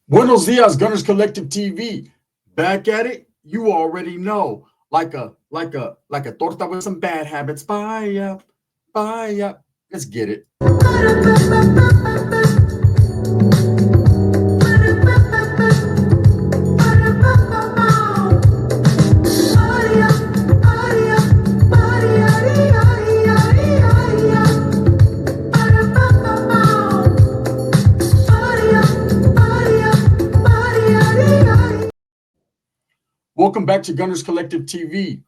Buenos dias, Gunners Collective TV. Back at it, you already know. Like a torta with some bad habits. Bye, bye. Let's get it. Welcome back to Gunners Collective TV.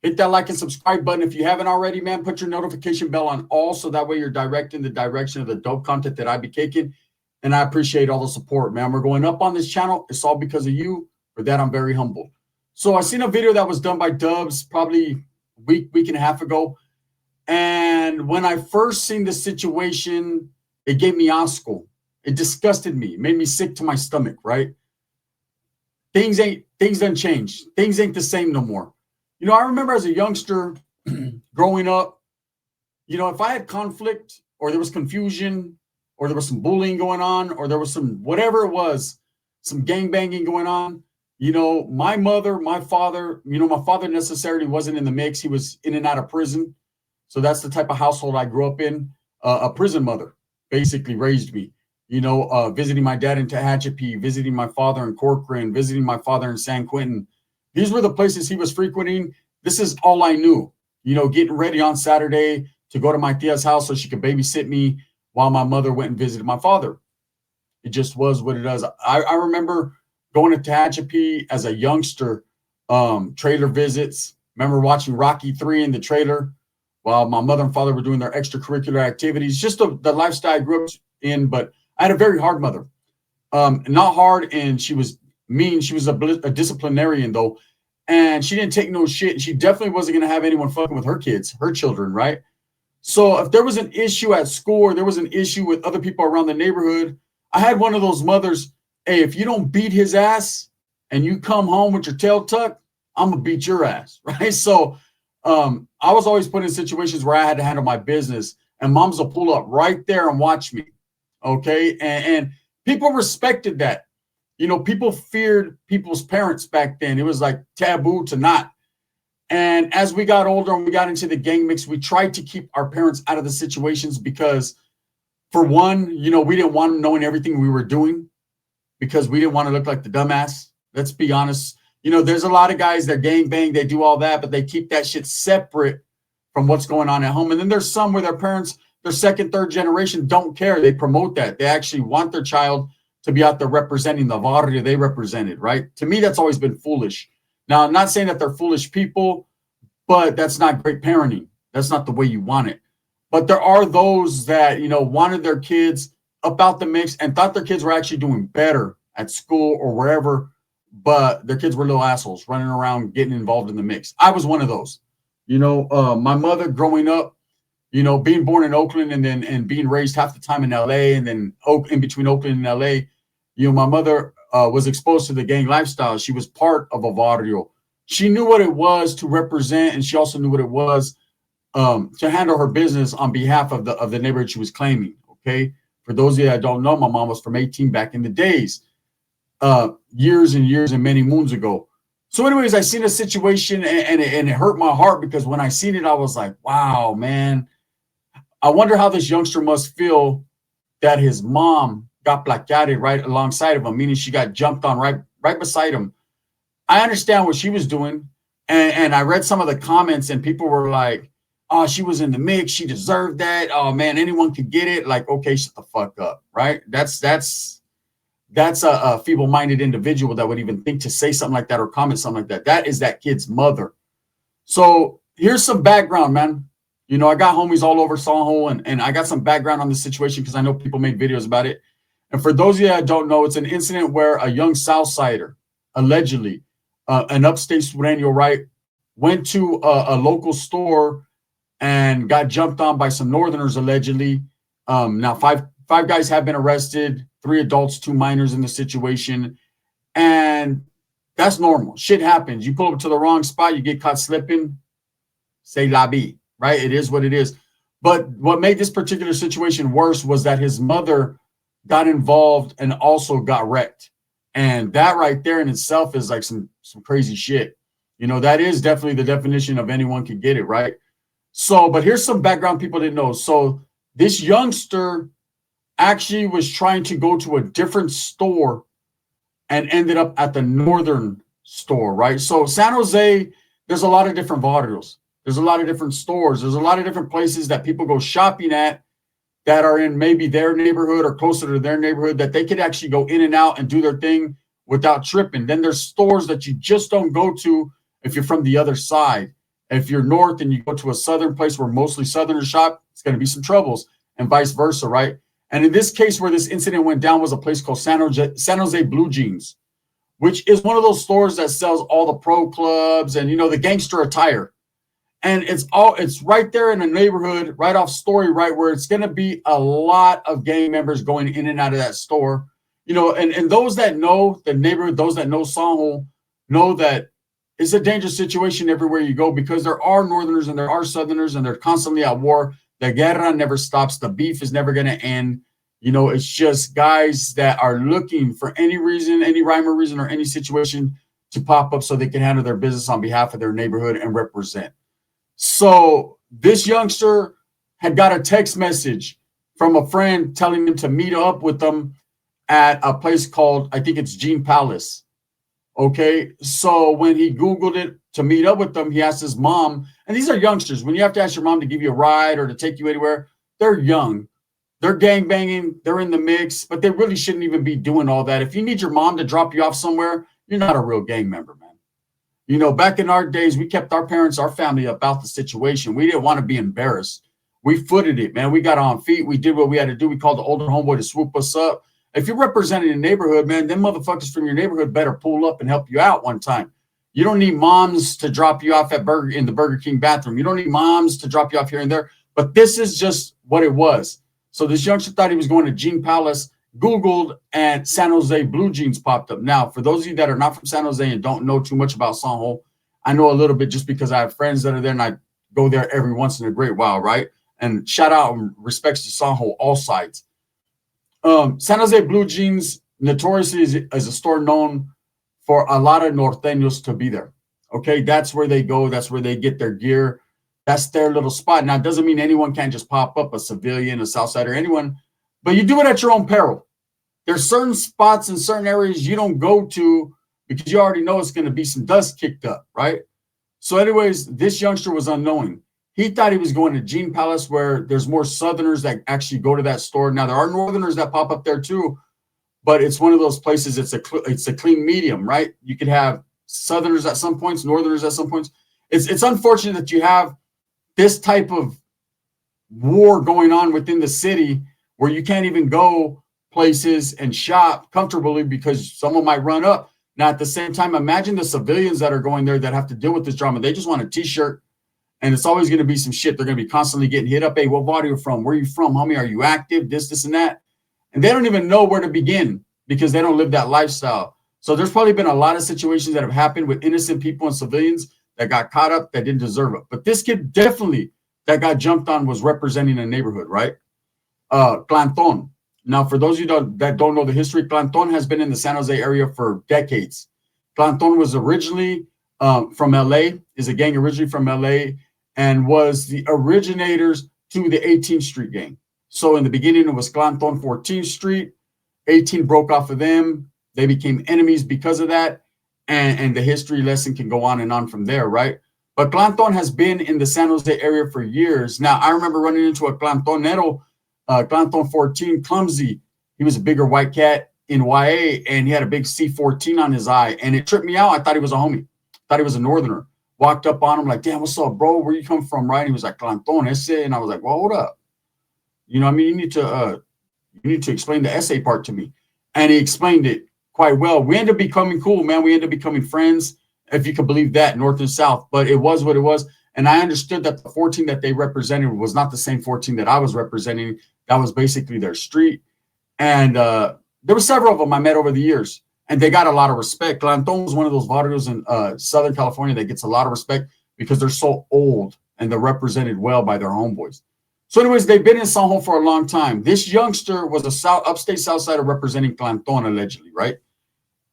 Hit that like and subscribe button if you haven't already, man. Put your notification bell on all so that way you're direct in the direction of the dope content that I be caking. And I appreciate all the support, man. We're going up on this channel. It's all because of you. For that, I'm very humble. So I seen a video that was done by Dubs probably a week and a half ago. And when I first seen the situation, it gave me asco. It disgusted me. It made me sick to my stomach, right? Things done changed. Things ain't the same no more. You know, I remember as a youngster growing up, you know, if I had conflict or there was confusion or there was some bullying going on or there was some whatever it was, some gang banging going on, you know, my mother, my father, you know, my father necessarily wasn't in the mix. He was in and out of prison. So that's the type of household I grew up in. A prison mother basically raised me. You know, visiting my dad in Tehachapi, visiting my father in Corcoran, visiting my father in San Quentin. These were the places he was frequenting. This is all I knew. You know, getting ready on Saturday to go to my tia's house so she could babysit me while my mother went and visited my father. It just was what it is. I remember going to Tehachapi as a youngster, trailer visits. Remember watching Rocky 3 in the trailer while my mother and father were doing their extracurricular activities. Just the lifestyle I grew up in, but I had a very hard mother. Not hard, and she was mean. She was a disciplinarian, though, and she didn't take no shit. She definitely wasn't going to have anyone fucking with her kids, her children, right? So if there was an issue at school or there was an issue with other people around the neighborhood, I had one of those mothers, hey, if you don't beat his ass and you come home with your tail tucked, I'm going to beat your ass, right? So I was always put in situations where I had to handle my business, and moms will pull up right there and watch me. Okay. And people respected that. You know, people feared people's parents back then. It was like taboo to not. And as we got older and we got into the gang mix, we tried to keep our parents out of the situations because, for one, you know, we didn't want them knowing everything we were doing because we didn't want to look like the dumbass. Let's be honest. You know, there's a lot of guys that gang bang, they do all that, but they keep that shit separate from what's going on at home. And then there's some where their parents, their second, third generation don't care. They promote that. They actually want their child to be out there representing the barrio they represented, right? To me, that's always been foolish. Now, I'm not saying that they're foolish people, but that's not great parenting. That's not the way you want it. But there are those that, you know, wanted their kids about the mix and thought their kids were actually doing better at school or wherever, but their kids were little assholes running around getting involved in the mix. I was one of those. You know, my mother growing up, you know, being born in Oakland and being raised half the time in LA and then in between Oakland and LA, you know, my mother was exposed to the gang lifestyle. She was part of a barrio. She knew what it was to represent, and she also knew what it was to handle her business on behalf of the neighborhood she was claiming. Okay, for those of you that don't know, my mom was from 18 back in the days, years and years and many moons ago. So, anyways, I seen a situation and it hurt my heart because when I seen it, I was like, wow, man. I wonder how this youngster must feel that his mom got placated right alongside of him, meaning she got jumped on right beside him. I understand what she was doing. And I read some of the comments and people were like, oh, she was in the mix. She deserved that. Oh, man, anyone could get it. Like, okay, shut the fuck up, right? That's a feeble-minded individual that would even think to say something like that or comment something like that. That is that kid's mother. So here's some background, man. You know, I got homies all over Soho, and I got some background on this situation because I know people made videos about it. And for those of you that don't know, it's an incident where a young Southsider, allegedly, an upstate Sureño, right, went to a local store and got jumped on by some Northerners, allegedly. Now, five guys have been arrested, 3 adults, 2 minors in the situation. And that's normal. Shit happens. You pull up to the wrong spot, you get caught slipping, say la vie. Right? It is what it is. But what made this particular situation worse was that his mother got involved and also got wrecked. And that right there in itself is like some crazy shit. You know, that is definitely the definition of anyone can get it, right? So, but here's some background people didn't know. So this youngster actually was trying to go to a different store and ended up at the northern store, right? So San Jose, there's a lot of different barrios. There's a lot of different stores. There's a lot of different places that people go shopping at that are in maybe their neighborhood or closer to their neighborhood that they could actually go in and out and do their thing without tripping. Then there's stores that you just don't go to if you're from the other side. If you're north and you go to a southern place where mostly southerners shop, it's going to be some troubles, and vice versa, right? And in this case where this incident went down was a place called San Jose Blue Jeans, which is one of those stores that sells all the pro clubs and, you know, the gangster attire. And it's right there in the neighborhood, right off Story, right, where it's going to be a lot of gang members going in and out of that store. You know, and those that know the neighborhood, those that know Sanjo, know that it's a dangerous situation everywhere you go, because there are Northerners and there are Southerners and they're constantly at war. The guerra never stops. The beef is never going to end. You know, it's just guys that are looking for any reason, any rhyme or reason, or any situation to pop up so they can handle their business on behalf of their neighborhood and represent. So this youngster had got a text message from a friend telling him to meet up with them at a place called, I think it's Jean Palace. Okay, so when he Googled it to meet up with them, he asked his mom, and these are youngsters. When you have to ask your mom to give you a ride or to take you anywhere, they're young. They're gangbanging. They're in the mix, but they really shouldn't even be doing all that. If you need your mom to drop you off somewhere, you're not a real gang member, man. You know, back in our days, we kept our parents, our family about the situation. We didn't want to be embarrassed. We footed it, man. We got on feet. We did what we had to do. We called the older homeboy to swoop us up. If you're representing a neighborhood, man, them motherfuckers from your neighborhood better pull up and help you out one time. You don't need moms to drop you off in the Burger King bathroom. You don't need moms to drop you off here and there. But this is just what it was. So this youngster thought he was going to Jean Palace, Googled, and San Jose Blue Jeans popped up. Now, for those of you that are not from San Jose and don't know too much about Sanjo, I know a little bit just because I have friends that are there and I go there every once in a great while, right? And shout out and respects to Sanjo, all sides. San Jose Blue Jeans notoriously is a store known for a lot of norteños to be there. Okay, that's where they go. That's where they get their gear. That's their little spot. Now, it doesn't mean anyone can just pop up, a civilian, a Southsider, anyone, but you do it at your own peril. There's certain spots in certain areas you don't go to because you already know it's going to be some dust kicked up, right? So anyways, this youngster was unknowing. He thought he was going to Jean Palace, where there's more Southerners that actually go to that store. Now, there are Northerners that pop up there too, but it's one of those places, it's a clean medium, right? You could have Southerners at some points, Northerners at some points. It's unfortunate that you have this type of war going on within the city where you can't even go places and shop comfortably because someone might run up. Now, at the same time, imagine the civilians that are going there that have to deal with this drama. They just want a T-shirt, and it's always going to be some shit. They're going to be constantly getting hit up. Hey, what body are you from? Where are you from, homie? Are you active? This, and that. And they don't even know where to begin because they don't live that lifestyle. So there's probably been a lot of situations that have happened with innocent people and civilians that got caught up that didn't deserve it. But this kid definitely that got jumped on was representing a neighborhood, right? Clanton. Now, for those of you that don't know the history, Clanton has been in the San Jose area for decades. Clanton was originally from LA, is a gang originally from LA, and was the originators to the 18th Street gang. So in the beginning, it was Clanton 14th Street. 18 broke off of them. They became enemies because of that. And the history lesson can go on and on from there, right? But Clanton has been in the San Jose area for years. Now, I remember running into a Clantonero, Clanton 14, clumsy. He was a bigger white cat in YA, and he had a big C14 on his eye. And it tripped me out. I thought he was a homie. Thought he was a Northerner. Walked up on him like, damn, what's up, bro? Where you come from, right? And he was like, Clanton, ese. And I was like, well, hold up. You know, I mean, you need to explain the essay part to me. And he explained it quite well. We ended up becoming cool, man. We ended up becoming friends, if you could believe that, north and south. But it was what it was. And I understood that the 14 that they represented was not the same 14 that I was representing. That was basically their street. And there were several of them I met over the years, and they got a lot of respect. Clanton was one of those barrios in Southern California that gets a lot of respect because they're so old and they're represented well by their homeboys. So anyways, they've been in San Juan for a long time. This youngster was a upstate Southsider representing Clanton, allegedly, right?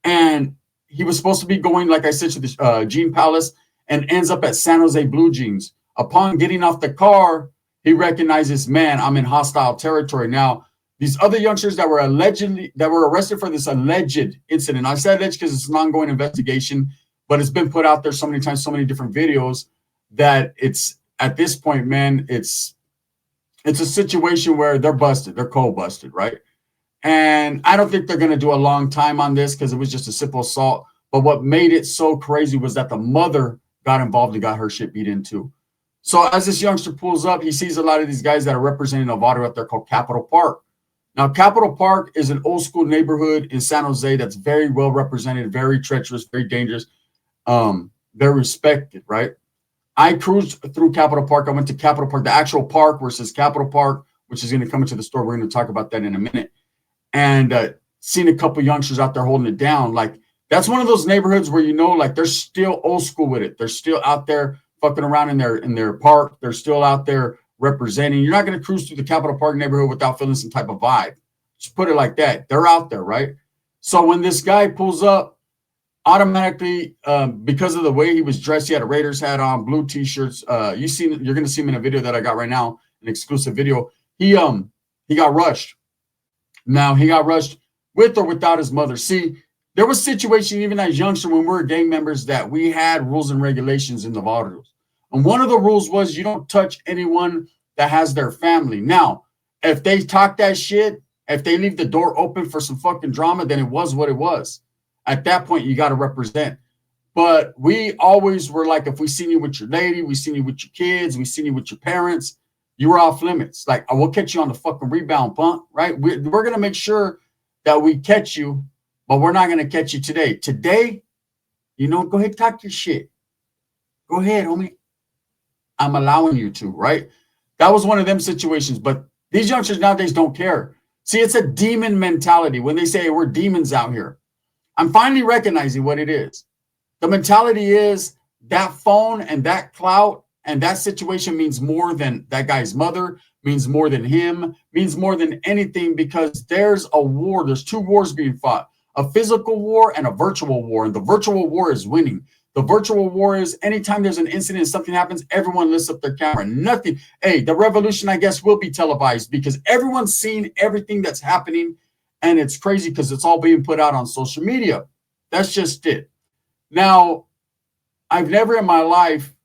And he was supposed to be going, like I said, to the Jean Palace and ends up at San Jose Blue Jeans. Upon getting off the car, he recognizes, man, I'm in hostile territory. Now, these other youngsters that were arrested for this alleged incident. I said alleged because it's an ongoing investigation, but it's been put out there so many times, so many different videos that it's at this point, man, it's a situation where they're busted. They're cold busted, right? And I don't think they're going to do a long time on this because it was just a simple assault. But what made it so crazy was that the mother got involved and got her shit beat into. So as this youngster pulls up, he sees a lot of these guys that are representing Novato out there called Capitol Park. Now, Capitol Park is an old school neighborhood in San Jose that's very well represented, very treacherous, very dangerous, very respected, right? I cruised through Capitol Park. I went to Capitol Park, the actual park where it says Capitol Park, which is going to come into the store. We're going to talk about that in a minute. And seen a couple youngsters out there holding it down. Like, that's one of those neighborhoods where, you know, like they're still old school with it. They're still out there fucking around in their park. They're still out there representing. You're not going to cruise through the Capitol Park neighborhood without feeling some type of vibe. Just put it like that. They're out there, right? So when this guy pulls up, automatically, because of the way he was dressed, he had a Raiders hat on, blue t-shirts. You're going to see him in a video that I got right now, an exclusive video. He got rushed. Now, he got rushed with or without his mother. See, there was situation even as youngster when we were gang members that we had rules and regulations in the barrios. And one of the rules was you don't touch anyone that has their family. Now, if they talk that shit, if they leave the door open for some fucking drama, then it was what it was. At that point, you got to represent. But we always were like, if we seen you with your lady, we seen you with your kids, we seen you with your parents, you were off limits. Like, I will catch you on the fucking rebound punt, right? We're going to make sure that we catch you, but we're not going to catch you today. Today, you know, go ahead, talk your shit. Go ahead, homie. I'm allowing you to, right? That was one of them situations. But these youngsters nowadays don't care. See, it's a demon mentality. When they say, hey, we're demons out here, I'm finally recognizing what it is. The mentality is that phone and that clout and that situation means more than that guy's mother, means more than him, means more than anything, because there's a war. There's two wars being fought, a physical war and a virtual war. And the virtual war is winning. The virtual war is anytime there's an incident, something happens, everyone lifts up their camera. Nothing. Hey, the revolution, I guess, will be televised because everyone's seeing everything that's happening. And it's crazy because it's all being put out on social media. That's just it. Now, I've never in my life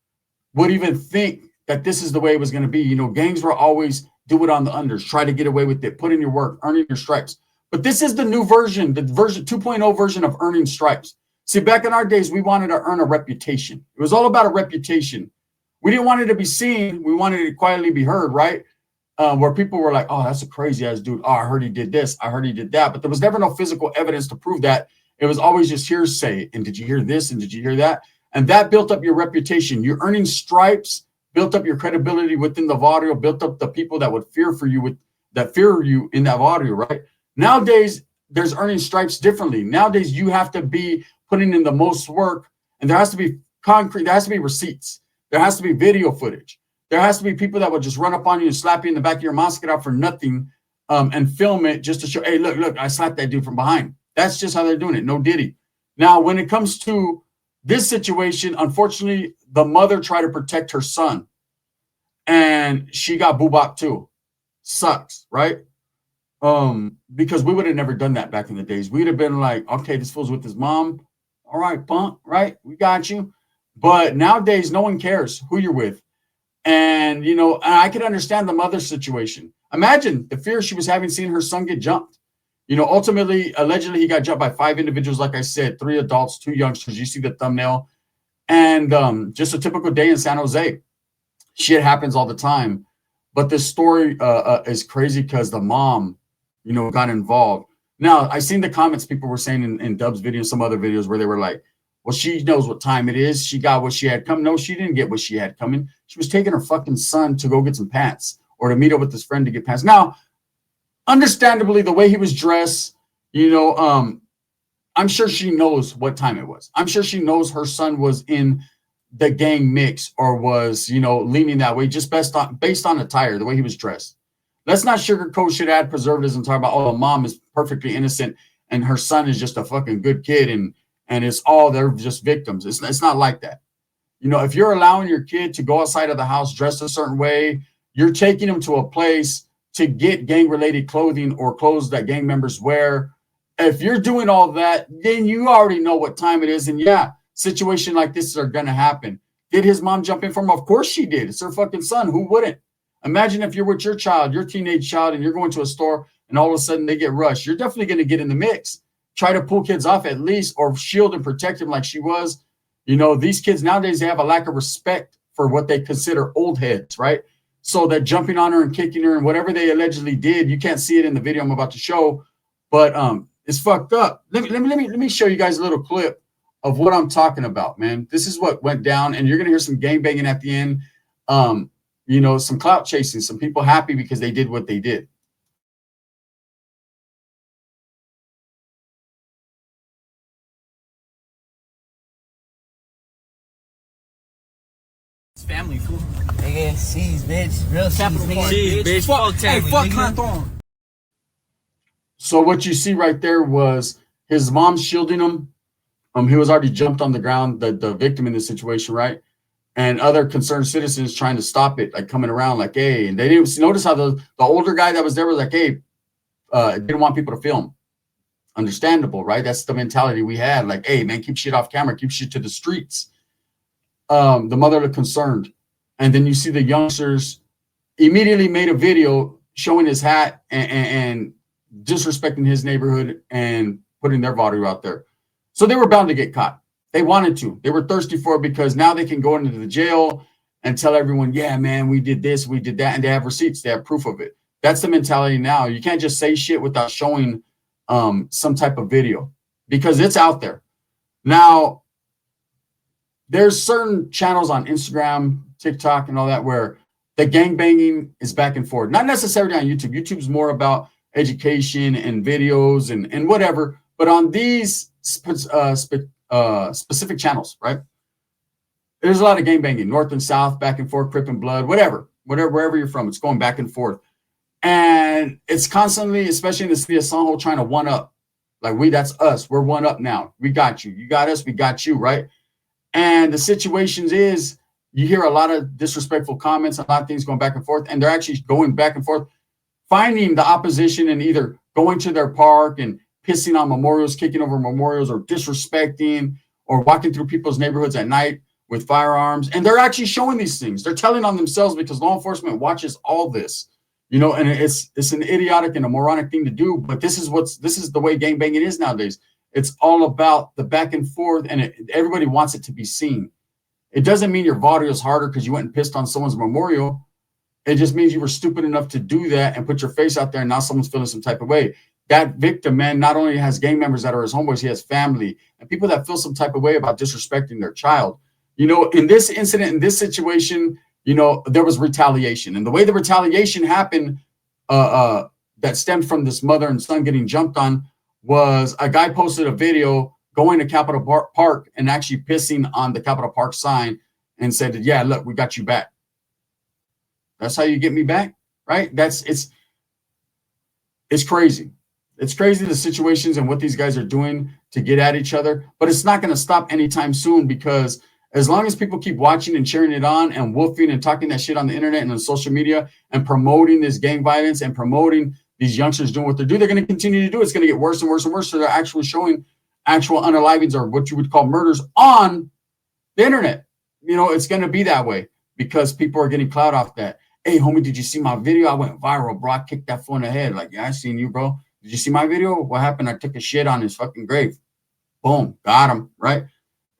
would even think that this is the way it was going to be. You know, gangs were always do it on the unders, try to get away with it, put in your work, earning your stripes. But this is the new version, the version 2.0 version of earning stripes. See, back in our days, we wanted to earn a reputation. It was all about a reputation. We didn't want it to be seen. We wanted it to quietly be heard, right? Where people were like, oh, that's a crazy ass dude. Oh, I heard he did this. I heard he did that. But there was never no physical evidence to prove that. It was always just hearsay. And did you hear this? And did you hear that? And that built up your reputation. You're earning stripes, built up your credibility within the barrio, built up the people that would fear you in that barrio, right? Nowadays, there's earning stripes differently. Nowadays, you have to be putting in the most work, and there has to be concrete, there has to be receipts, there has to be video footage, there has to be people that will just run up on you and slap you in the back of your mosque out for nothing, and film it just to show, hey, look, I slapped that dude from behind. That's just how they're doing it. No diddy. Now, when it comes to this situation, unfortunately, the mother tried to protect her son, and she got boo-bop too. Sucks, right? Because we would have never done that back in the days. We'd have been like, okay, this fool's with his mom. All right, punk, right? We got you. But nowadays, no one cares who you're with. And, you know, I can understand the mother's situation. Imagine the fear she was having seeing her son get jumped. You know, ultimately, allegedly, he got jumped by 5 individuals, like I said, 3 adults, 2 youngsters. You see the thumbnail. And just a typical day in San Jose. Shit happens all the time. But this story is crazy because the mom, you know, got involved. Now, I seen the comments people were saying in Dub's video, some other videos where they were like, well, she knows what time it is. She got what she had coming. No, she didn't get what she had coming. She was taking her fucking son to go get some pants or to meet up with his friend to get pants. Now, understandably, the way he was dressed, you know, I'm sure she knows what time it was. I'm sure she knows her son was in the gang mix or was, leaning that way just based on attire, the way he was dressed. Let's not sugarcoat shit, add preservatives and talk about, oh, the mom is perfectly innocent and her son is just a fucking good kid and it's all, they're just victims. It's not like that. If you're allowing your kid to go outside of the house dressed a certain way, you're taking them to a place to get gang-related clothing or clothes that gang members wear. If you're doing all that, then you already know what time it is. And yeah, situations like this are going to happen. Did his mom jump in for him? Of course she did. It's her fucking son. Who wouldn't? Imagine if you're with your child, your teenage child, and you're going to a store and all of a sudden they get rushed. You're definitely going to get in the mix. Try to pull kids off at least, or shield and protect them like she was. These kids nowadays, they have a lack of respect for what they consider old heads, right? So that jumping on her and kicking her and whatever they allegedly did, you can't see it in the video I'm about to show, but it's fucked up. Let me show you guys a little clip of what I'm talking about, man. This is what went down, and you're gonna hear some gangbanging at the end. Some clout chasing, some people happy because they did what they did. Family, fool. Nigga, C's, bitch. Real Capital C's, nigga. C's, bitch. Fuck Hey, fuck nigga. So what you see right there was his mom shielding him. He was already jumped on the ground, the victim in this situation, right? And other concerned citizens trying to stop it, like coming around, like, hey, and they didn't notice how the older guy that was there was like, hey, didn't want people to film. Understandable, right? That's the mentality we had. Like, hey, man, keep shit off camera, keep shit to the streets. The mother looked concerned. And then you see the youngsters immediately made a video showing his hat and disrespecting his neighborhood and putting their value out there. So they were bound to get caught. They wanted to. They were thirsty for it because now they can go into the jail and tell everyone, yeah, man, we did this, we did that. And they have receipts. They have proof of it. That's the mentality now. You can't just say shit without showing some type of video because it's out there. Now, there's certain channels on Instagram, TikTok, and all that where the gangbanging is back and forth. Not necessarily on YouTube. YouTube's more about education and videos and whatever. But on these specific channels, right? There's a lot of gangbanging, north and south, back and forth, Crip and Blood, wherever you're from. It's going back and forth. And it's constantly, especially in the city of Sanjo, trying to one up. Like, that's us. We're one up now. We got you. You got us. We got you, right? And the situations is you hear a lot of disrespectful comments, a lot of things going back and forth, and they're actually going back and forth, finding the opposition and either going to their park and pissing on memorials, kicking over memorials, or disrespecting, or walking through people's neighborhoods at night with firearms. And they're actually showing these things. They're telling on themselves because law enforcement watches all this, and it's an idiotic and a moronic thing to do. But this is the way gangbanging is nowadays. It's all about the back and forth, and everybody wants it to be seen. It doesn't mean your body is harder because you went and pissed on someone's memorial. It just means you were stupid enough to do that and put your face out there, and now someone's feeling some type of way. That victim, man, not only has gang members that are his homeboys, he has family and people that feel some type of way about disrespecting their child. In this incident, in this situation, there was retaliation. And the way the retaliation happened that stemmed from this mother and son getting jumped on was a guy posted a video going to Capitol Park and actually pissing on the Capitol Park sign and said, yeah, look, we got you back. That's how you get me back, right? It's crazy. It's crazy the situations and what these guys are doing to get at each other, but it's not going to stop anytime soon because as long as people keep watching and cheering it on and woofing and talking that shit on the internet and on social media and promoting this gang violence and promoting these youngsters doing what they do, they're going to continue to do it. It's going to get worse and worse and worse. So they're actually showing actual unalivings or what you would call murders on the internet. It's going to be that way because people are getting clout off that. Hey, homie, did you see my video? I went viral, bro. I kicked that fool in the head. Like, yeah, I seen you, bro. Did you see my video? What happened? I took a shit on his fucking grave. Boom, got him, right?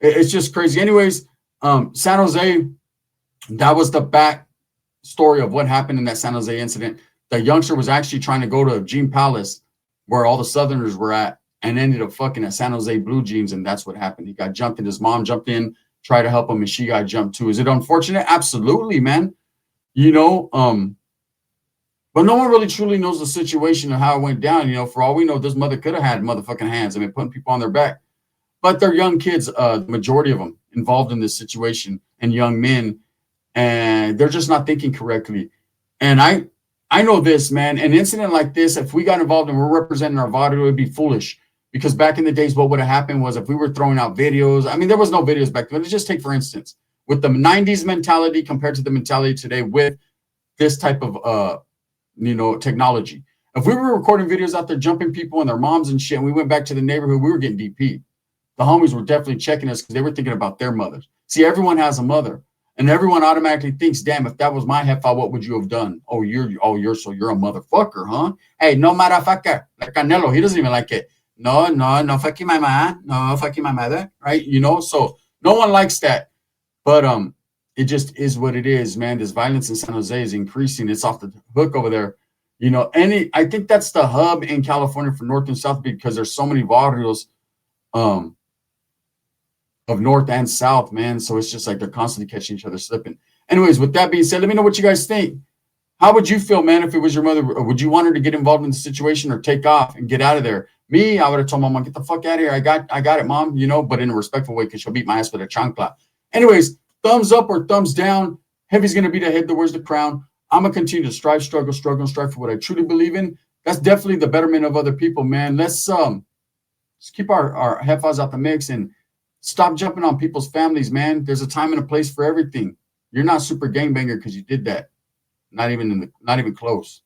It's just crazy. Anyways, San Jose, that was the back story of what happened in that San Jose incident. The youngster was actually trying to go to Jean Palace where all the Southerners were at and ended up fucking at San Jose Blue Jeans, and that's what happened. He got jumped and his mom jumped in, tried to help him, and she got jumped too. Is it unfortunate? Absolutely, man. But no one really truly knows the situation and how it went down. For all we know, this mother could have had motherfucking hands. I mean, putting people on their back. but they're young kids, the majority of them involved in this situation, and young men, and they're just not thinking correctly. And I know this, man. An incident like this, if we got involved and we're representing our barrio, it would be foolish. Because back in the days, what would have happened was if we were throwing out videos, I mean, there was no videos back then. Let's just take, for instance, with the 90s mentality compared to the mentality today with this type of, technology. If we were recording videos out there jumping people and their moms and shit, and we went back to the neighborhood, we were getting DP. The homies were definitely checking us because they were thinking about their mothers. See, everyone has a mother. And everyone automatically thinks, damn, if that was my heifer, what would you have done? So you're a motherfucker, huh? Hey, no motherfucker. Like Canelo, he doesn't even like it. No, fucking my mom. No, fucking my mother. Right? So no one likes that. But it just is what it is, man. This violence in San Jose is increasing. It's off the hook over there. I think that's the hub in California for North and South because there's so many barrios of North and South, man. So it's just like they're constantly catching each other slipping. Anyways, with that being said, let me know what you guys think. How would you feel, man, if it was your mother? Would you want her to get involved in the situation or take off and get out of there? Me, I would have told my mom, get the fuck out of here. I got it, mom, but in a respectful way because she'll beat my ass with a chancla. Anyways, thumbs up or thumbs down. Heavy's going to be the head that wears the crown. I'm going to continue to strive, struggle, and strive for what I truly believe in. That's definitely the betterment of other people, man. Let's keep our heifas out the mix and stop jumping on people's families, man. There's a time and a place for everything. You're not super gangbanger because you did that. Not even close.